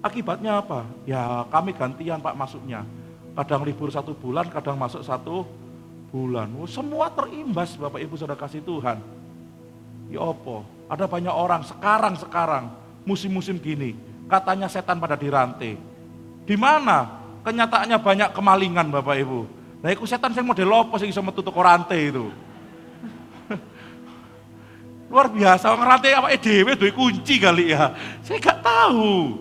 Akibatnya apa? Ya kami gantian Pak masuknya. Kadang libur 1 bulan, kadang masuk 1 bulan. Semua terimbas Bapak Ibu Saudara kasih Tuhan. Ya opo, ada banyak orang sekarang musim-musim gini, katanya setan pada dirantai. Di mana? Kenyataannya banyak kemalingan Bapak Ibu. Nah itu setan yang model apa sih bisa metu toko rantai itu. Luar biasa, ngerantai apa dhewe duwe kunci kali ya. Saya nggak tahu.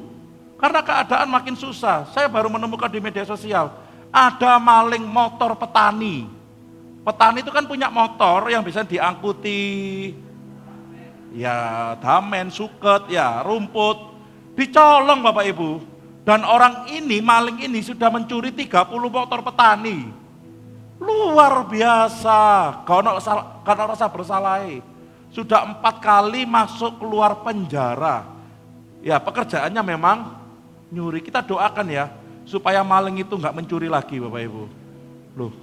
Karena keadaan makin susah. Saya baru menemukan di media sosial ada maling motor petani. Petani itu kan punya motor yang bisa diangkuti ya damen, suket, ya rumput. Dicolong Bapak Ibu. Dan orang ini, maling ini sudah mencuri 30 motor petani. Luar biasa, karena rasa bersalah. Sudah 4 kali masuk keluar penjara. Ya pekerjaannya memang nyuri. Kita doakan ya, supaya maling itu nggak mencuri lagi Bapak Ibu. Loh,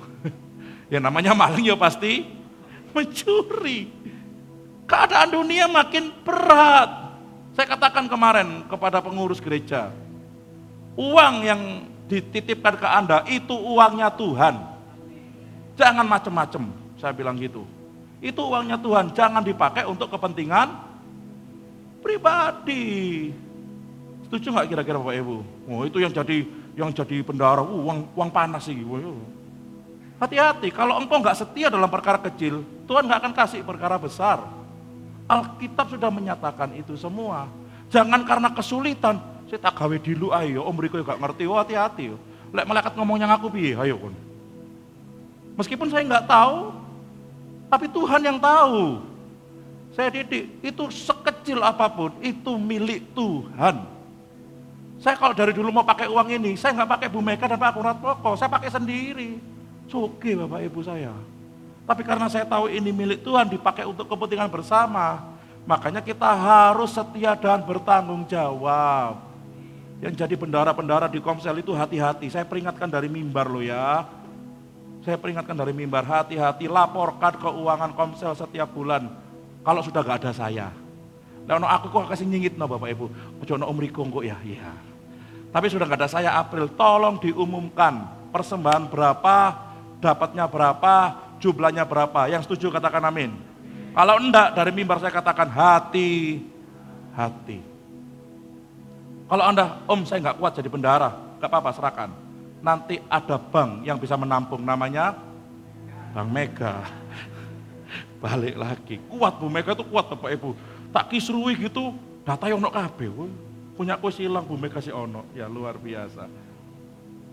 ya namanya maling ya pasti mencuri. Keadaan dunia makin berat. Saya katakan kemarin kepada pengurus gereja, uang yang dititipkan ke Anda itu uangnya Tuhan. Jangan macem-macem, saya bilang gitu. Itu uangnya Tuhan, jangan dipakai untuk kepentingan pribadi. Setuju nggak kira-kira Bapak Ibu? Oh itu yang jadi bendahara, uang panas sih. Hati-hati, kalau engkau nggak setia dalam perkara kecil, Tuhan nggak akan kasih perkara besar. Alkitab sudah menyatakan itu semua. Jangan karena kesulitan, saya tak gawe dulu ayo, om Riko gak ngerti, hati-hati. Lek malaikat ngomongnya ngaku piye, ayo kon. Meskipun saya nggak tahu, tapi Tuhan yang tahu. Saya didik, itu sekecil apapun, itu milik Tuhan. Saya kalau dari dulu mau pakai uang ini, saya nggak pakai Bu Mega dan Pak Akurat Pokok, saya pakai sendiri. Oke Bapak Ibu saya. Tapi karena saya tahu ini milik Tuhan, dipakai untuk kepentingan bersama, makanya kita harus setia dan bertanggung jawab. Yang jadi bendahara-bendahara di Komsel itu hati-hati, saya peringatkan dari mimbar loh ya. Saya peringatkan dari mimbar, hati-hati laporkan keuangan Komsel setiap bulan. Kalau sudah gak ada saya. Nah, aku kok kasih nyingit no Bapak Ibu. Ojo no Om Riko kok ya. Iya. Tapi sudah gak ada saya April, tolong diumumkan persembahan berapa, dapatnya berapa, jumlahnya berapa. Yang setuju katakan amin. Kalau enggak dari mimbar saya katakan hati-hati. Kalau Anda, Om saya nggak kuat jadi bendahara, nggak apa-apa serahkan. Nanti ada bank yang bisa menampung, namanya Bank Mega. Balik lagi, kuat Bu Mega itu kuat Bapak Ibu. Tak kisruwi gitu, data yang ono kabeh. Punya ku silang Bu Mega si ono, ya luar biasa.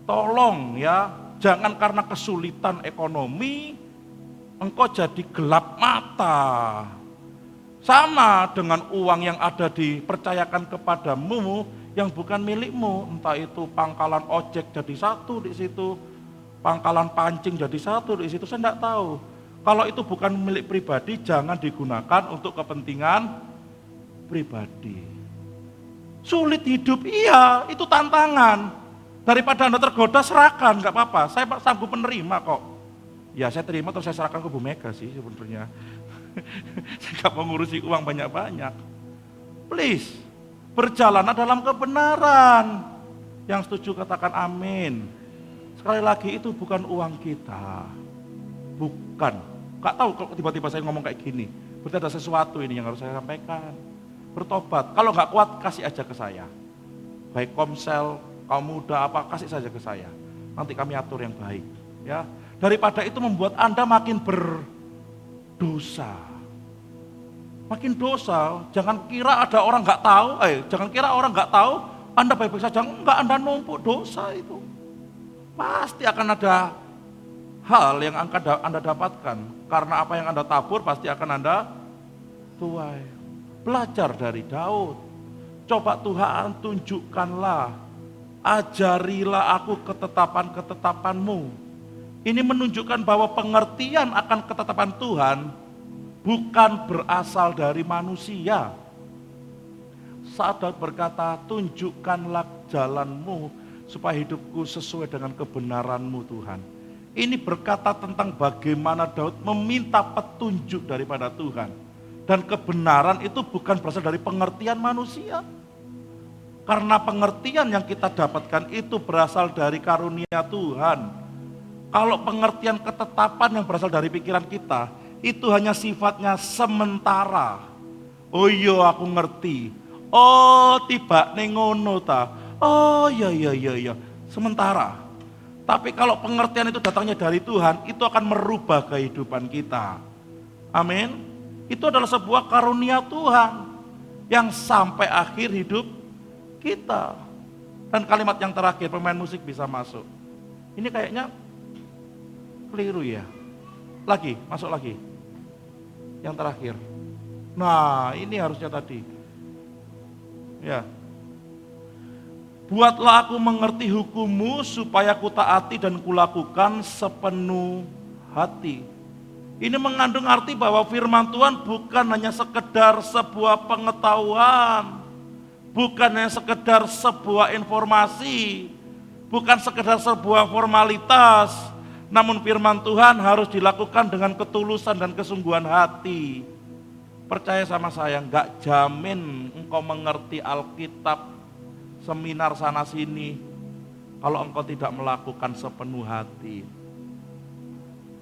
Tolong ya, jangan karena kesulitan ekonomi, engkau jadi gelap mata. Sama dengan uang yang ada dipercayakan kepadamu yang bukan milikmu, entah itu pangkalan ojek jadi satu di situ, pangkalan pancing jadi satu di situ, saya enggak tahu. Kalau itu bukan milik pribadi, jangan digunakan untuk kepentingan pribadi. Sulit hidup, iya, itu tantangan. Daripada Anda tergoda, serahkan, enggak apa-apa. Saya sanggup menerima kok. Ya saya terima terus saya serahkan ke Bu Mega sih sebenarnya. Saya enggak mau ngurusi uang banyak-banyak. Please, berjalan dalam kebenaran. Yang setuju katakan amin. Sekali lagi itu bukan uang kita. Bukan. Gak tahu kalau tiba-tiba saya ngomong kayak gini. Berarti ada sesuatu ini yang harus saya sampaikan. Bertobat. Kalau nggak kuat kasih aja ke saya. Baik Komsel, kaum muda apa kasih saja ke saya. Nanti kami atur yang baik. Ya. Daripada itu membuat Anda makin berdosa. Makin dosa. Jangan kira ada orang nggak tahu. Jangan kira orang nggak tahu. Anda baik-baik saja. Enggak, Anda numpuk dosa itu. Pasti akan ada hal yang Anda dapatkan. Karena apa yang Anda tabur pasti akan Anda tuai. Belajar dari Daud. Coba Tuhan tunjukkanlah. Ajarilah aku ketetapan-ketetapanmu. Ini menunjukkan bahwa pengertian akan ketetapan Tuhan bukan berasal dari manusia. Saat Daud berkata, tunjukkanlah jalanmu supaya hidupku sesuai dengan kebenaranmu Tuhan. Ini berkata tentang bagaimana Daud meminta petunjuk daripada Tuhan. Dan kebenaran itu bukan berasal dari pengertian manusia. Karena pengertian yang kita dapatkan itu berasal dari karunia Tuhan. Kalau pengertian ketetapan yang berasal dari pikiran kita, itu hanya sifatnya sementara. Oh iya aku ngerti. Oh tiba nengono ta. Oh iya. Sementara. Tapi kalau pengertian itu datangnya dari Tuhan, itu akan merubah kehidupan kita. Amin. Itu adalah sebuah karunia Tuhan yang sampai akhir hidup kita. Dan kalimat yang terakhir, pemain musik bisa masuk. Ini kayaknya keliru ya. Lagi, masuk lagi. Yang terakhir. Nah, ini harusnya tadi. Ya. Buatlah aku mengerti hukum-Mu supaya ku taati dan kulakukan sepenuh hati. Ini mengandung arti bahwa firman Tuhan bukan hanya sekedar sebuah pengetahuan, bukan hanya sekedar sebuah informasi, bukan sekedar sebuah formalitas, namun firman Tuhan harus dilakukan dengan ketulusan dan kesungguhan hati. Percaya sama saya, enggak jamin engkau mengerti Alkitab seminar sana sini kalau engkau tidak melakukan sepenuh hati.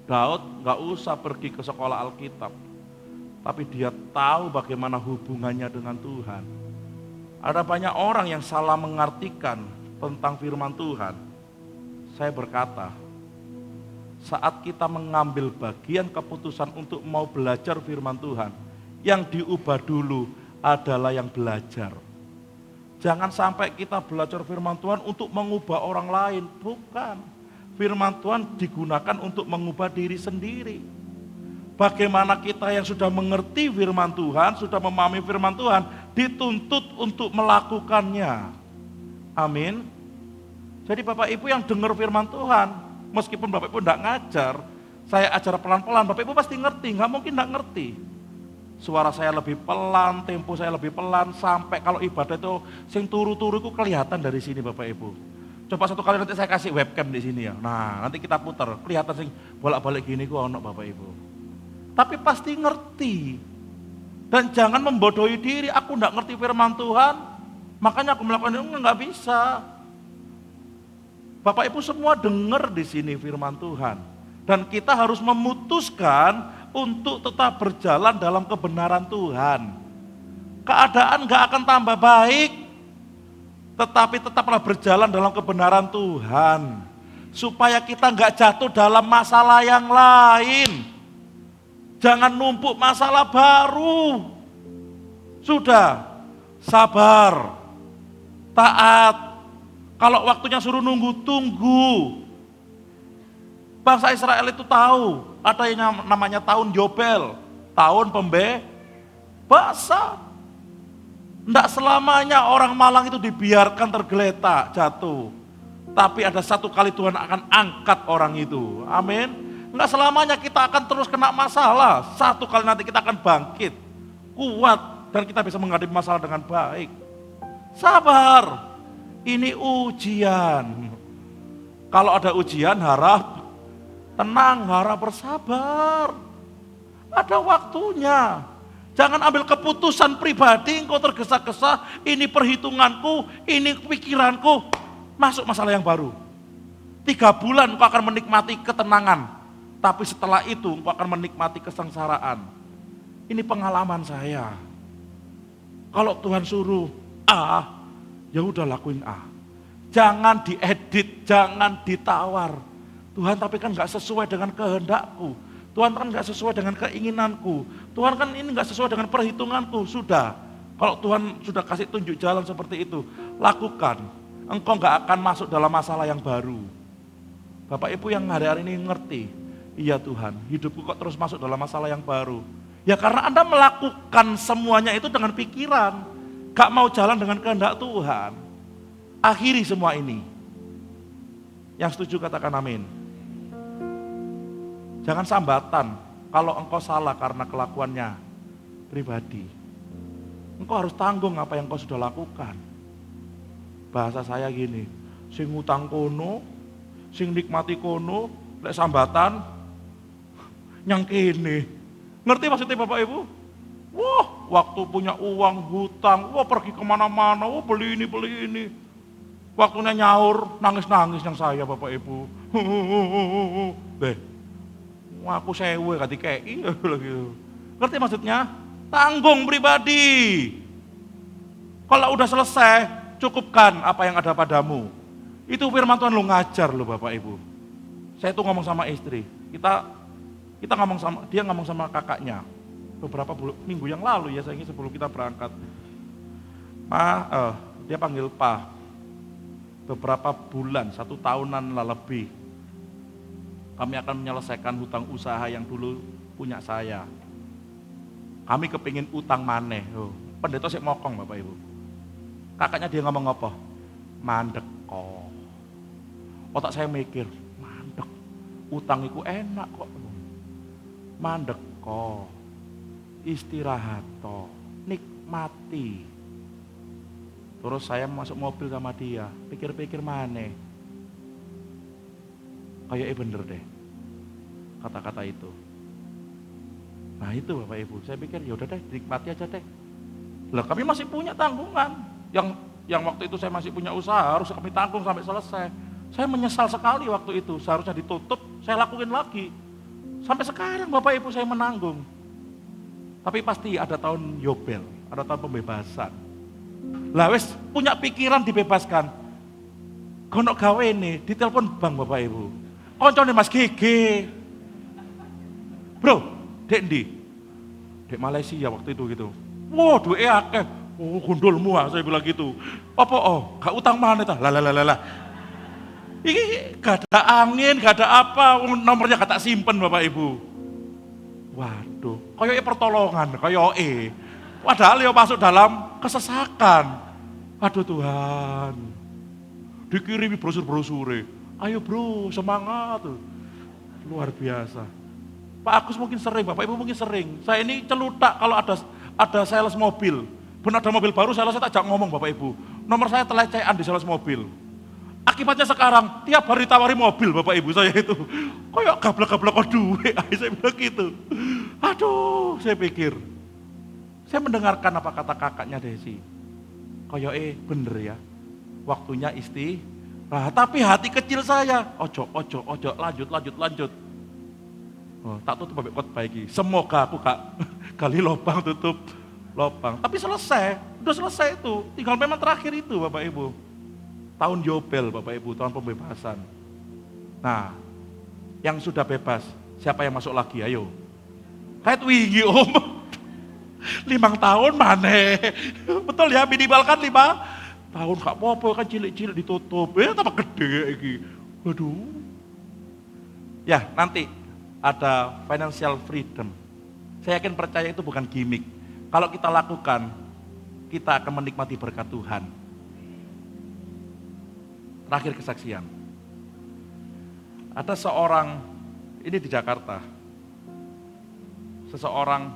Daud gak usah pergi ke sekolah Alkitab, tapi dia tahu bagaimana hubungannya dengan Tuhan. Ada banyak orang yang salah mengartikan tentang firman Tuhan. Saya berkata, saat kita mengambil bagian keputusan untuk mau belajar firman Tuhan, yang diubah dulu adalah yang belajar. Jangan sampai kita belajar firman Tuhan untuk mengubah orang lain. Bukan. Firman Tuhan digunakan untuk mengubah diri sendiri. Bagaimana kita yang sudah mengerti firman Tuhan, sudah memahami firman Tuhan, dituntut untuk melakukannya. Amin. Jadi Bapak Ibu yang dengar firman Tuhan, meskipun Bapak Ibu tidak ngajar, saya ajar pelan-pelan, Bapak Ibu pasti ngerti, nggak mungkin tidak ngerti. Suara saya lebih pelan, tempo saya lebih pelan, sampai kalau ibadah itu sing turu-turu itu kelihatan dari sini Bapak Ibu. Coba satu kali nanti saya kasih webcam di sini ya. Nah, nanti kita putar, kelihatan sing bolak-balik gini ku ono Bapak Ibu. Tapi pasti ngerti. Dan jangan membodohi diri, aku enggak ngerti firman Tuhan, makanya aku melakukan itu enggak bisa. Bapak Ibu semua dengar di sini firman Tuhan. Dan kita harus memutuskan untuk tetap berjalan dalam kebenaran Tuhan. Keadaan gak akan tambah baik, tetapi tetaplah berjalan dalam kebenaran Tuhan. Supaya kita gak jatuh dalam masalah yang lain. Jangan numpuk masalah baru. Sudah, sabar, taat. Kalau waktunya suruh nunggu, tunggu. Bangsa Israel itu tahu ada yang namanya tahun Yobel, tahun pembebasa. Tidak selamanya orang malang itu dibiarkan tergeletak, jatuh. Tapi ada satu kali Tuhan akan angkat orang itu. Amin. Tidak selamanya kita akan terus kena masalah. Satu kali nanti kita akan bangkit, kuat, dan kita bisa menghadapi masalah dengan baik. Sabar. Ini ujian. Kalau ada ujian harap tenang, harap bersabar. Ada waktunya. Jangan ambil keputusan pribadi, engkau tergesa-gesa, ini perhitunganku, ini pikiranku, masuk masalah yang baru. 3 bulan engkau akan menikmati ketenangan, tapi setelah itu engkau akan menikmati kesengsaraan. Ini pengalaman saya. Kalau Tuhan suruh A, ya udah lakuin A. Jangan diedit, jangan ditawar. Tuhan tapi kan gak sesuai dengan kehendakku. Tuhan kan gak sesuai dengan keinginanku. Tuhan kan ini gak sesuai dengan perhitunganku. Sudah, kalau Tuhan sudah kasih tunjuk jalan seperti itu, lakukan. Engkau gak akan masuk dalam masalah yang baru. Bapak Ibu yang hari-hari ini ngerti, iya Tuhan, hidupku kok terus masuk dalam masalah yang baru. Ya karena Anda melakukan semuanya itu dengan pikiran. Gak mau jalan dengan kehendak Tuhan. Akhiri semua ini. Yang setuju katakan amin. Jangan sambatan kalau engkau salah karena kelakuannya pribadi. Engkau harus tanggung apa yang engkau sudah lakukan. Bahasa saya gini, sing ngutang kono, sing nikmati kono, lek sambatan nyang kene. Ngerti maksudnya Bapak Ibu? Wah, waktu punya uang, hutang, wah pergi kemana-mana, wah beli ini. Waktunya nyaur, nangis-nangis yang saya Bapak Ibu. Deh, wah aku sewe kati kei. Ngerti maksudnya? Tanggung pribadi. Kalau udah selesai, cukupkan apa yang ada padamu. Itu firman Tuhan lu ngajar lo Bapak Ibu. Saya tuh ngomong sama istri, kita ngomong sama, dia ngomong sama kakaknya beberapa minggu yang lalu ya, saya ingin sebelum kita berangkat. Dia panggil Pa. Beberapa bulan, 1 tahunan lah lebih, kami akan menyelesaikan hutang usaha yang dulu punya saya. Kami kepingin utang maneh. Pendeta sik mokong Bapak Ibu. Kakaknya dia ngomong apa? Mandek kok. Otak saya mikir, mandek. Utang itu enak kok. Mandek kok. Istirahat toh, nikmati. Terus saya masuk mobil sama dia, pikir-pikir maneh. Kayaknya bener deh kata-kata itu. Nah itu Bapak Ibu, saya pikir yaudah deh, nikmati aja deh. Lah kami masih punya tanggungan. Yang waktu itu saya masih punya usaha, harus kami tanggung sampai selesai. Saya menyesal sekali waktu itu, seharusnya ditutup, saya lakuin lagi. Sampai sekarang Bapak Ibu saya menanggung. Tapi pasti ada tahun Yobel, ada tahun pembebasan. Lah wes punya pikiran dibebaskan. Gonok gawe ini, ditelepon bank Bapak Ibu. Koncone Mas Gege. Bro, dek ndi? Dek Malaysia waktu itu gitu. Wah, duwe akeh. Oh, gundulmu saya bilang gitu. Apa gak utang mana tah? Lah. Iki gak ada angin, gak ada apa, nomornya gak tak simpen Bapak Ibu. Waduh, kayaknya pertolongan, kayaknya. Padahal ya masuk dalam kesesakan. Aduh Tuhan, dikirimi brosur-brosurnya. Ayo bro, semangat tuh. Luar biasa. Pak Agus mungkin sering, Bapak Ibu mungkin sering. Saya ini celutak kalau ada sales mobil. Benar ada mobil baru, saya tak ngomong Bapak Ibu. Nomor saya telecehan di sales mobil. Akibatnya sekarang tiap hari tawari mobil Bapak Ibu saya itu. Kayak gablek-gablek kok duit, saya bilang gitu. Aduh, saya pikir. Saya mendengarkan apa kata kakaknya Desi. Kayak bener ya. Waktunya istirahat. Tapi hati kecil saya, ojo, lanjut. Oh, tak tutup Bapak khotbah iki. Semoga aku gak gali lubang tutup lubang. Tapi selesai, udah selesai itu. Tinggal memang terakhir itu Bapak Ibu. Tahun Yobel Bapak Ibu, tahun pembebasan. Nah, yang sudah bebas, siapa yang masuk lagi? Ayo. Kayak wingi Om. 5 tahun maneh. Betul ya, minimal kan 5 tahun. Gak apa-apa kan cilik-cilik ditutup. Tambah gede iki. Waduh. Ya, nanti ada financial freedom. Saya yakin percaya itu bukan gimmick. Kalau kita lakukan, kita akan menikmati berkat Tuhan. Terakhir kesaksian. Ada seorang, ini di Jakarta, seseorang,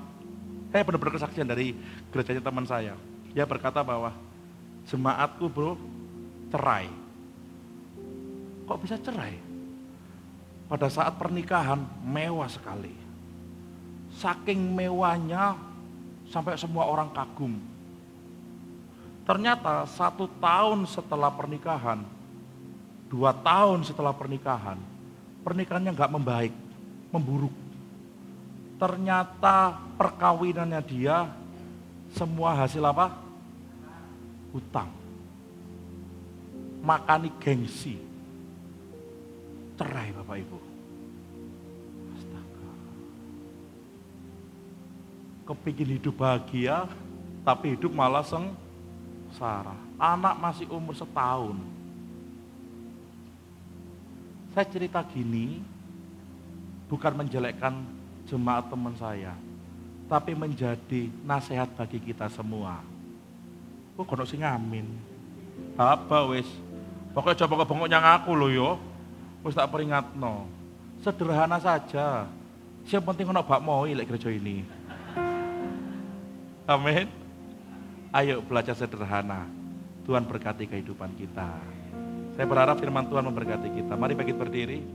saya benar-benar kesaksian dari gerejanya teman saya. Dia berkata bahwa jemaatku bro, cerai. Kok bisa cerai? Pada saat pernikahan mewah sekali. Saking mewahnya sampai semua orang kagum. Ternyata 1 tahun setelah pernikahan, 2 tahun setelah pernikahan, pernikahannya nggak membaik, memburuk. Ternyata perkawinannya dia semua hasil apa? Hutang. Makani gengsi. Cerai Bapak Ibu. Astaga. Kepingin hidup bahagia, tapi hidup malah sengsara. Anak masih umur 1 tahun. Saya cerita gini, bukan menjelekkan jemaat teman saya, tapi menjadi nasihat bagi kita semua. Oh, kono sing ngamin. Apa wis? Pokoknya coba kebongoknya ngaku loh yo. Wis tak peringatno. Sederhana saja. Yang penting ono bakmoy lek gereja ini. Amin. Ayo belajar sederhana. Tuhan berkati kehidupan kita. Saya berharap firman Tuhan memberkati kita. Mari bangkit berdiri.